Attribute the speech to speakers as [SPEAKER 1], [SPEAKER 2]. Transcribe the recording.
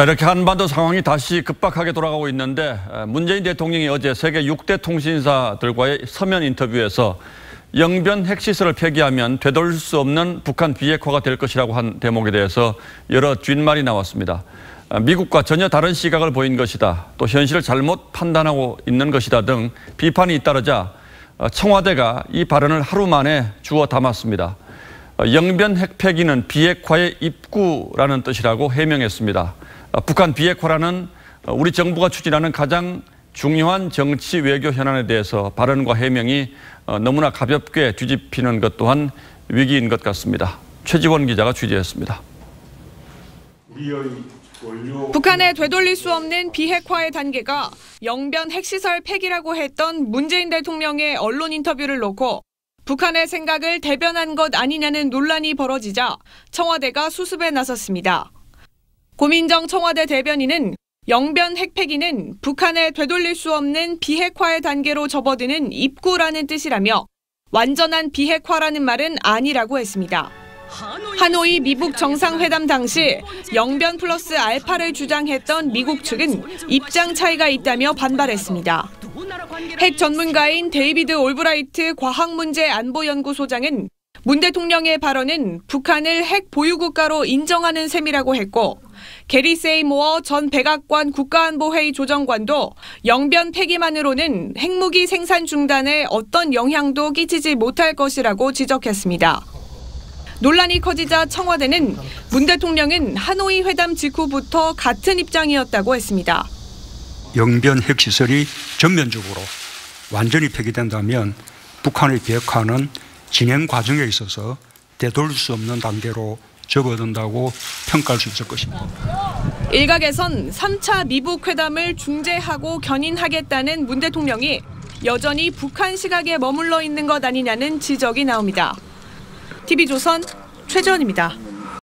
[SPEAKER 1] 이렇게 한반도 상황이 다시 급박하게 돌아가고 있는데 문재인 대통령이 어제 세계 6대 통신사들과의 서면 인터뷰에서 영변 핵시설을 폐기하면 되돌릴 수 없는 북한 비핵화가 될 것이라고 한 대목에 대해서 여러 뒷말이 나왔습니다. 미국과 전혀 다른 시각을 보인 것이다. 또 현실을 잘못 판단하고 있는 것이다 등 비판이 잇따르자 청와대가 이 발언을 하루 만에 주워 담았습니다. 영변 핵 폐기는 비핵화의 입구라는 뜻이라고 해명했습니다. 북한 비핵화라는 우리 정부가 추진하는 가장 중요한 정치 외교 현안에 대해서 발언과 해명이 너무나 가볍게 뒤집히는 것 또한 위기인 것 같습니다. 최지원 기자가 취재했습니다.
[SPEAKER 2] 북한에 되돌릴 수 없는 비핵화의 단계가 영변 핵시설 폐기라고 했던 문재인 대통령의 언론 인터뷰를 놓고 북한의 생각을 대변한 것 아니냐는 논란이 벌어지자 청와대가 수습에 나섰습니다. 고민정 청와대 대변인은 영변 핵 폐기는 북한에 되돌릴 수 없는 비핵화의 단계로 접어드는 입구라는 뜻이라며 완전한 비핵화라는 말은 아니라고 했습니다. 하노이 미북 정상회담 당시 영변 플러스 알파를 주장했던 미국 측은 입장 차이가 있다며 반발했습니다. 핵 전문가인 데이비드 올브라이트 과학문제안보연구소장은 문 대통령의 발언은 북한을 핵 보유국가로 인정하는 셈이라고 했고 게리 세이모어 전 백악관 국가안보회의 조정관도 영변 폐기만으로는 핵무기 생산 중단에 어떤 영향도 끼치지 못할 것이라고 지적했습니다. 논란이 커지자 청와대는 문 대통령은 하노이 회담 직후부터 같은 입장이었다고 했습니다.
[SPEAKER 3] 영변 핵시설이 전면적으로 완전히 폐기된다면 북한의 비핵화는 진행 과정에 있어서 되돌릴 수 없는 단계로 접어든다고 평가할 수 있을 것입니다.
[SPEAKER 2] 일각에선 3차 미북 회담을 중재하고 견인하겠다는 문 대통령이 여전히 북한 시각에 머물러 있는 것 아니냐는 지적이 나옵니다. TV조선 최지원입니다.